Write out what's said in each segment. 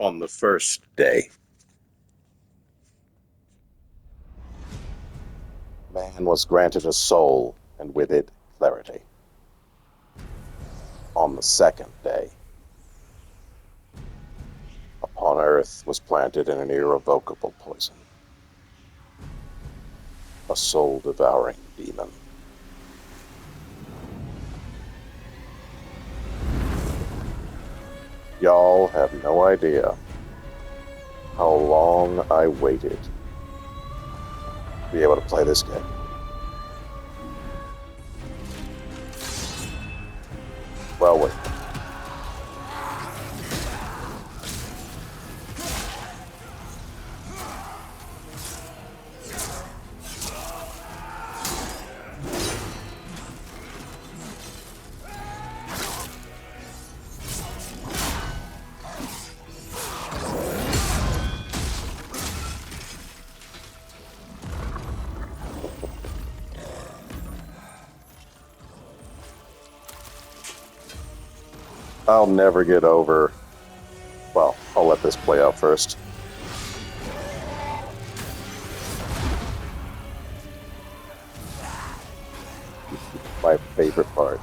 on the first day. Man was granted a soul, and with it, clarity. On the second day, upon earth was planted an irrevocable poison. A soul-devouring demon. Y'all have no idea how long I waited to be able to play this game. Well, wait. I'll never get over... Well, I'll let this play out first. My favorite part.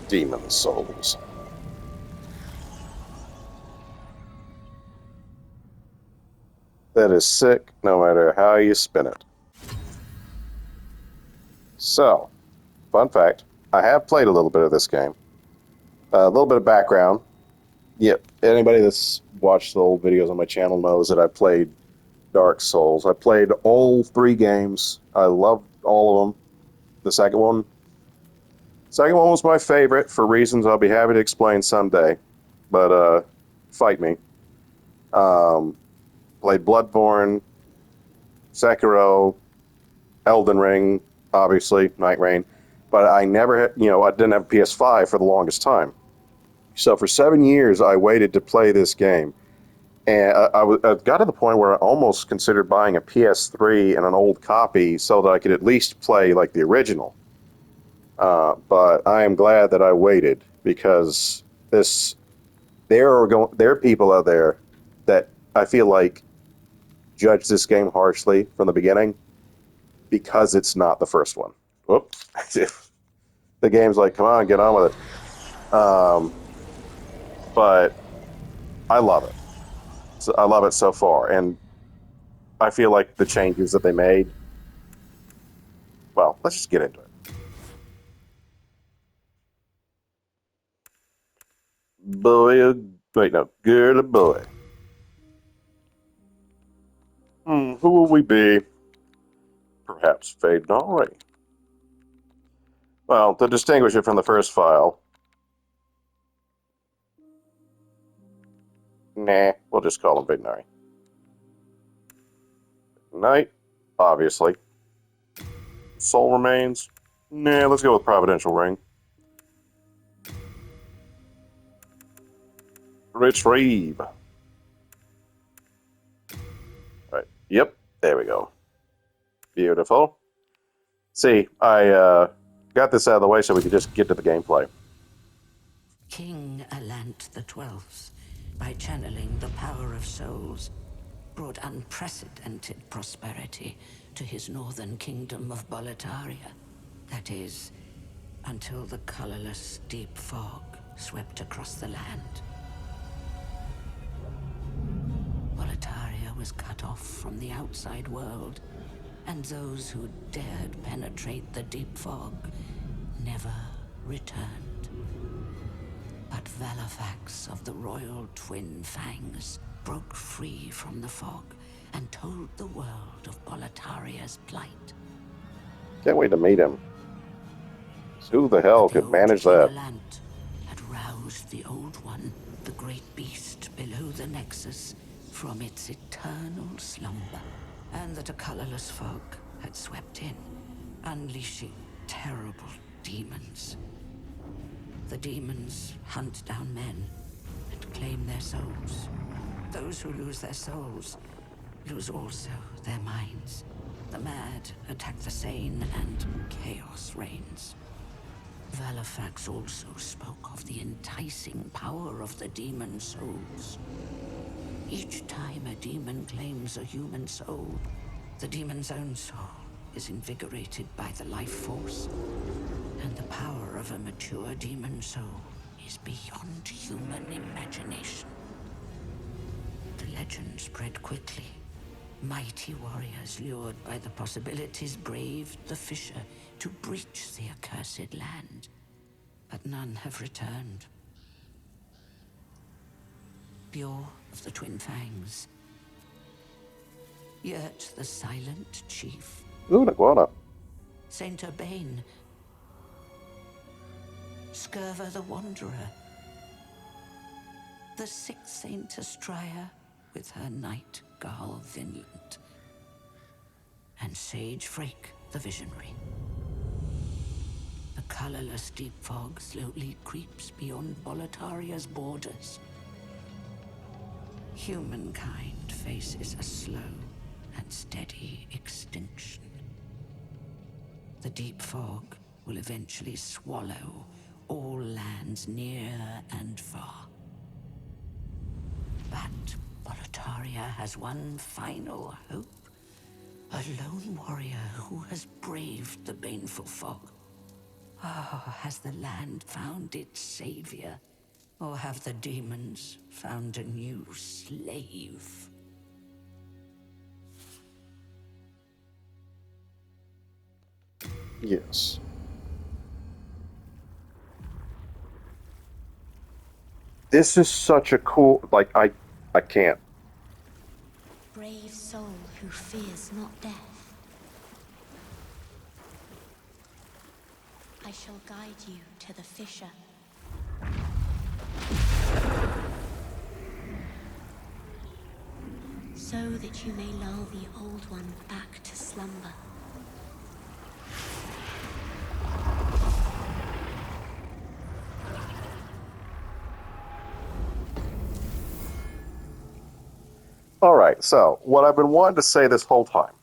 Demon souls. That is sick, no matter how you spin it. So, fun fact, I have played a little bit of this game. A little bit of background. Yep, anybody that's watched the old videos on my channel knows that I played Dark Souls. I played all 3 games. I loved all of them. The second one was my favorite for reasons I'll be happy to explain someday. But, fight me. Played Bloodborne, Sekiro, Elden Ring, obviously, Night Rain. But I never, I didn't have a PS5 for the longest time. So for 7 years, I waited to play this game. And I got to the point where I almost considered buying a PS3 and an old copy so that I could at least play like the original. But I am glad that I waited because there are people out there that I feel like judge this game harshly from the beginning because it's not the first one. Whoop. The game's like, come on, get on with it. But I love it. I love it so far, and I feel like the changes that they made. Well, let's just get into it. Girl, boy. Who will we be? Perhaps Fade Nari. Well, to distinguish it from the first file, nah, we'll just call him Big Nari. Knight, obviously. Soul Remains, nah, let's go with Providential Ring. Retrieve. Right, yep, there we go. Beautiful. See, I got this out of the way so we could just get to the gameplay. King Alant the Twelfth, by channeling the power of souls, brought unprecedented prosperity to his northern kingdom of Boletaria. That is, until the colorless deep fog swept across the land. Boletaria was cut off from the outside world, and those who dared penetrate the deep fog never returned. But Valifax of the royal twin fangs broke free from the fog and told the world of Boletaria's plight. Can't wait to meet him. Who the hell could manage that? Had roused the Old One, the great beast below the Nexus, from its eternal slumber, and that a colorless fog had swept in, unleashing terrible demons. The demons hunt down men and claim their souls. Those who lose their souls lose also their minds. The mad attack the sane, and chaos reigns. Valifax also spoke of the enticing power of the demon souls. Each time a demon claims a human soul, the demon's own soul is invigorated by the life force, and the power of a mature demon soul is beyond human imagination. The legend spread quickly. Mighty warriors lured by the possibilities braved the fissure to breach the accursed land, but none have returned. Bjor of the Twin Fangs, Yurt the Silent Chief, Ooh, an iguana. Saint Urbane, Skirva the Wanderer, the sixth Saint Astraea with her knight Garl Vinland, and Sage Frake the Visionary. The colorless deep fog slowly creeps beyond Boletaria's borders. Humankind faces a slow and steady extinction. The deep fog will eventually swallow all lands near and far. But Boletaria has one final hope. A lone warrior who has braved the baneful fog. Oh, has the land found its savior? Or have the demons found a new slave? Yes. This is such a cool, like, I can't. Brave soul who fears not death. I shall guide you to the fissure. So that you may lull the Old One back to slumber. All right, so what I've been wanting to say this whole time.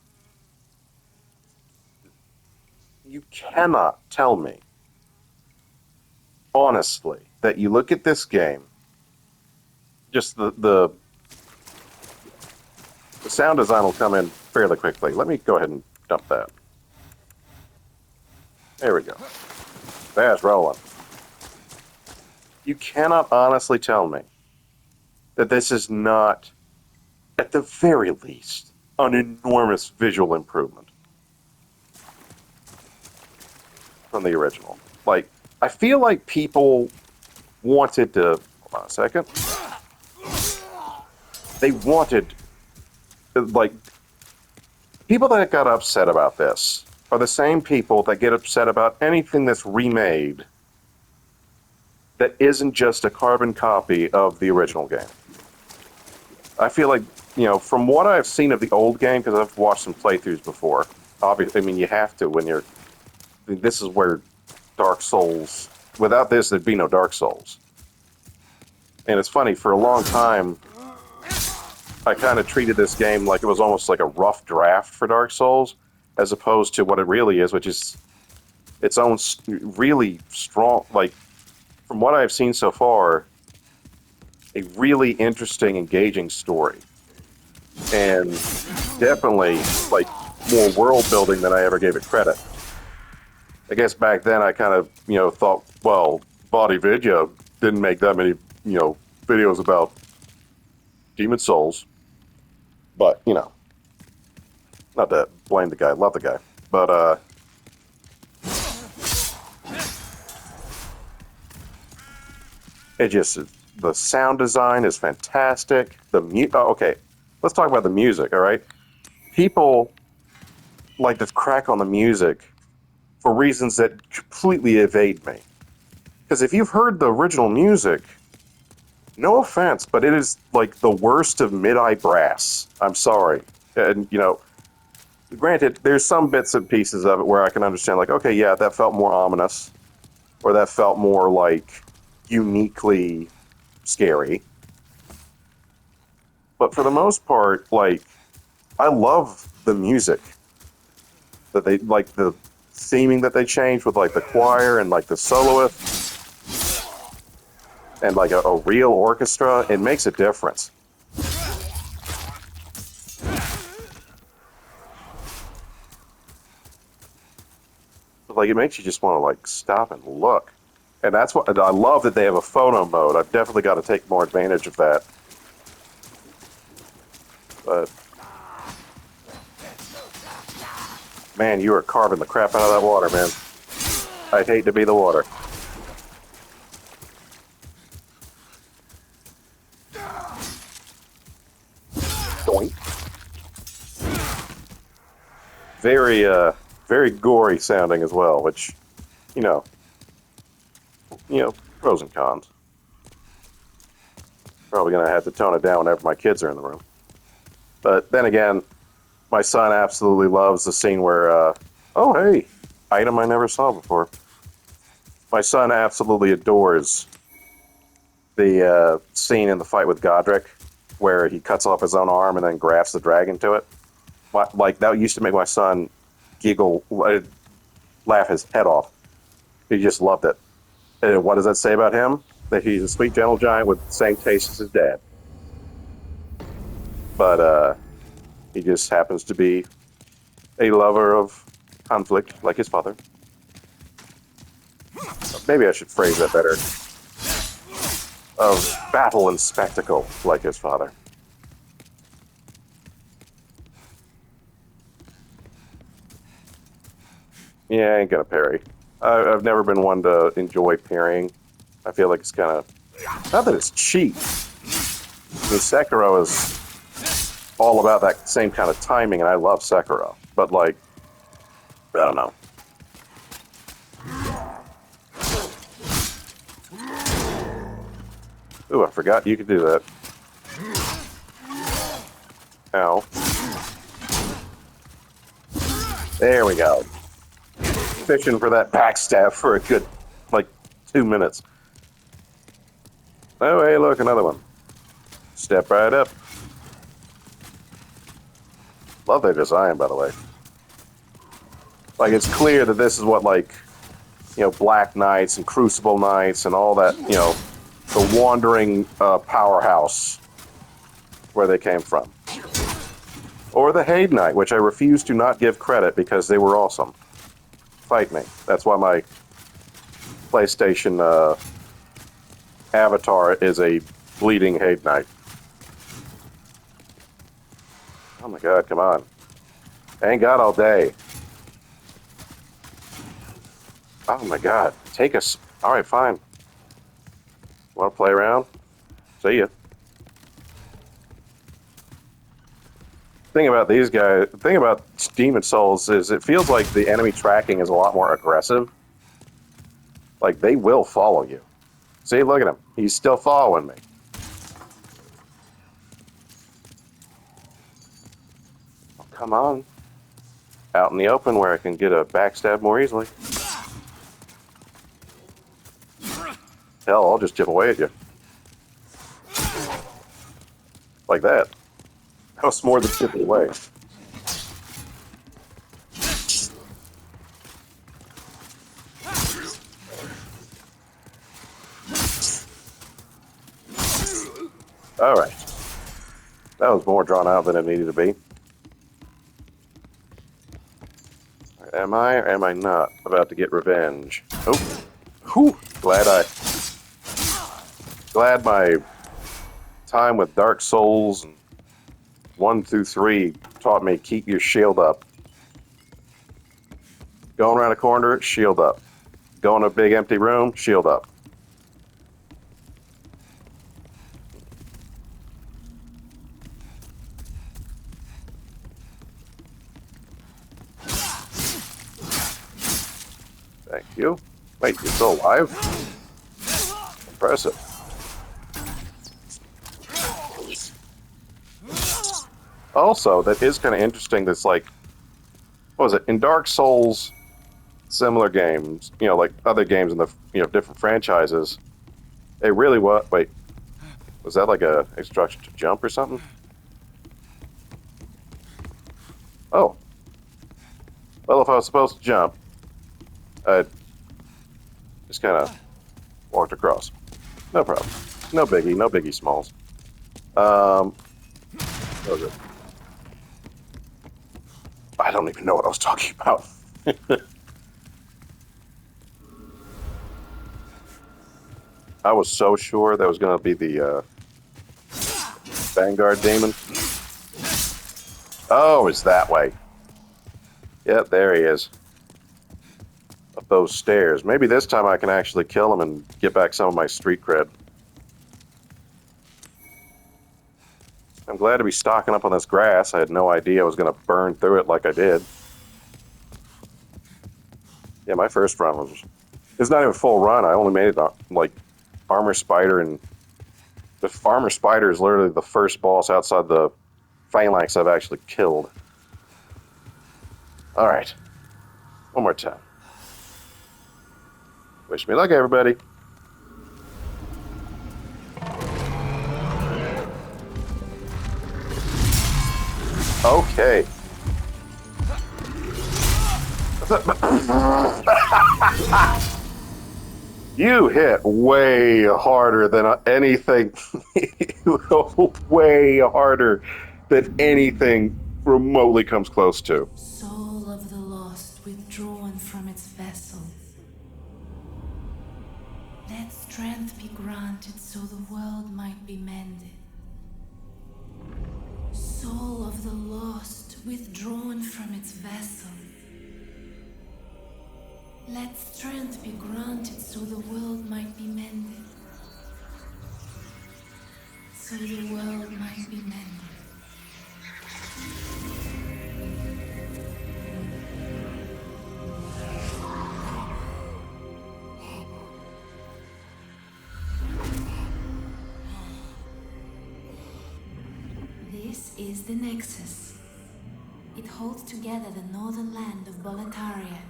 You cannot tell me, honestly, that you look at this game, just the sound design will come in fairly quickly. Let me go ahead and dump that. There we go. That's rolling. You cannot honestly tell me that this is not, at the very least, an enormous visual improvement from the original. Like, I feel like people wanted to... Hold on a second. They wanted... Like, people that got upset about this are the same people that get upset about anything that's remade that isn't just a carbon copy of the original game. I feel like, you know, from what I've seen of the old game, because I've watched some playthroughs before, obviously, I mean, you have to when you're... This is where Dark Souls... Without this, there'd be no Dark Souls. And it's funny, for a long time, I kind of treated this game like it was almost like a rough draft for Dark Souls, as opposed to what it really is, which is its own really strong, like, from what I've seen so far, a really interesting, engaging story. And definitely, like, more world building than I ever gave it credit. I guess back then I kind of, you know, thought, well, Body Video didn't make that many, you know, videos about Demon Souls. But, you know, not to blame the guy, love the guy. But, it just, the sound design is fantastic. Okay, let's talk about the music, all right? People like to crack on the music for reasons that completely evade me. Because if you've heard the original music, no offense, but it is like the worst of mid-eye brass. I'm sorry. And, you know, granted, there's some bits and pieces of it where I can understand, like, okay, yeah, that felt more ominous, or that felt more, like, uniquely scary. But for the most part, like, I love the music that they, like, the theming that they changed with, like, the choir and, like, the soloist and, like, a real orchestra. It makes a difference. Like, it makes you just want to, like, stop and look. And that's what I love, that they have a photo mode. I've definitely got to take more advantage of that. But man, you are carving the crap out of that water, man. I'd hate to be the water. Doink. Very, very gory sounding as well, which, you know, pros and cons. Probably gonna have to tone it down whenever my kids are in the room. But then again, my son absolutely loves the scene where, oh hey, item I never saw before. My son absolutely adores the scene in the fight with Godric, where he cuts off his own arm and then grafts the dragon to it. Like, that used to make my son giggle, laugh his head off. He just loved it. And what does that say about him? That he's a sweet, gentle giant with the same taste as his dad. But he just happens to be a lover of conflict, like his father. Maybe I should phrase that better. Of battle and spectacle, like his father. Yeah, I ain't gonna parry. I've never been one to enjoy parrying. I feel like it's kind of... Not that it's cheap. I mean, Sekiro is all about that same kind of timing, and I love Sekiro. But, like, I don't know. Ooh, I forgot you could do that. Ow. There we go. Fishing for that backstab for a good, like, 2 minutes. Oh, hey, look, another one. Step right up. Love their design, by the way. Like, it's clear that this is what, like, Black Knights and Crucible Knights and all that, the wandering powerhouse where they came from. Or the Haid Knight, which I refuse to not give credit because they were awesome. Fight me. That's why my PlayStation avatar is a bleeding Haid Knight. Oh my god, come on. I ain't got all day. Oh my god, take us. Alright, fine. Want to play around? See ya. Thing about these guys, the thing about Demon Souls is it feels like the enemy tracking is a lot more aggressive. Like, they will follow you. See, look at him. He's still following me. Oh, come on. Out in the open where I can get a backstab more easily. Hell, I'll just chip away at you. Like that. That was more than chipping away. Alright. That was more drawn out than it needed to be. Am I or am I not about to get revenge? Oh. Whew. Glad my time with Dark Souls 1 through 3 taught me keep your shield up. Going around a corner, shield up. Go in a big empty room, shield up. Thank you. Wait, you're still alive? Impressive. Also, that is kind of interesting. That's like, what was it? In Dark Souls, similar games, like other games in the, different franchises, it really was. Wait, was that like a instruction to jump or something? Oh, well, if I was supposed to jump, I just kind of walked across. No problem. No biggie. No biggie smalls. What was it? I don't even know what I was talking about. I was so sure that was going to be the Vanguard Demon. Oh, it's that way. Yep, there he is. Up those stairs. Maybe this time I can actually kill him and get back some of my street cred. I'm glad to be stocking up on this grass. I had no idea I was going to burn through it like I did. Yeah, my first run was... It's not even a full run. I only made it like Armor Spider, and the Armor Spider is literally the first boss outside the Phalanx I've actually killed. Alright. One more time. Wish me luck, everybody. Okay. You hit way harder than anything. Way harder than anything remotely comes close to. Soul of the lost withdrawn from its vessel. Let strength be granted so the world might be mended. Soul of the lost withdrawn from its vessel. Let strength be granted so the world might be mended. So the world might be mended. This is the Nexus. It holds together the northern land of Boletaria.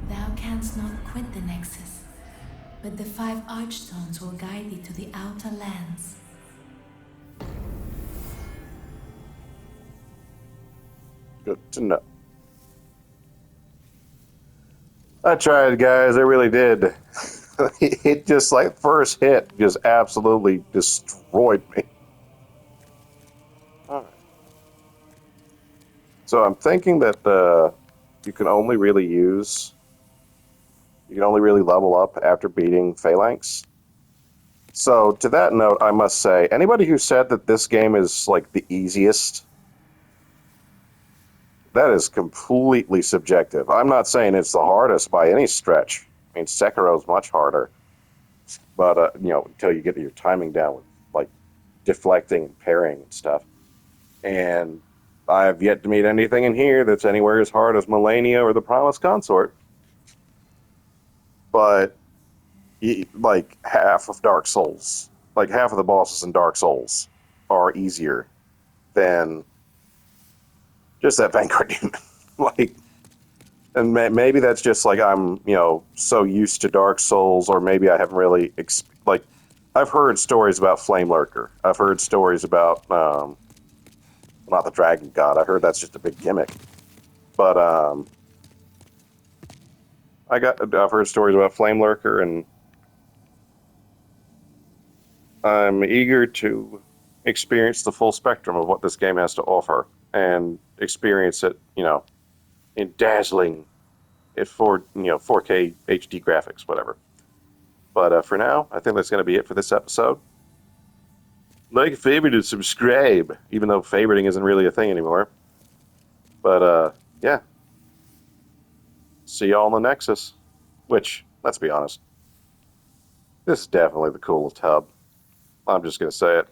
Thou canst not quit the Nexus, but the 5 Archstones will guide thee to the outer lands. Good to know. I tried, guys. I really did. It just, like, first hit just absolutely destroyed me. All right. So I'm thinking that you can only really level up after beating Phalanx. So to that note, I must say, anybody who said that this game is like the easiest, that is completely subjective. I'm not saying it's the hardest by any stretch. I mean, Sekiro's much harder, but until you get your timing down with like deflecting and parrying and stuff. And I have yet to meet anything in here that's anywhere as hard as Melania or the Promised Consort. But like half of Dark Souls, like half of the bosses in Dark Souls are easier than just that Vanguard Demon. Like, and maybe that's just like I'm, so used to Dark Souls, or maybe I haven't really like. I've heard stories about Flame Lurker. I've heard stories about not the Dragon God. I heard that's just a big gimmick. But I've heard stories about Flame Lurker, and I'm eager to experience the full spectrum of what this game has to offer and experience it, in dazzling, 4K HD graphics, whatever. But for now, I think that's going to be it for this episode. Like, favorite, and subscribe, even though favoriting isn't really a thing anymore. But yeah. See y'all in the Nexus. Which, let's be honest, this is definitely the coolest hub. I'm just going to say it.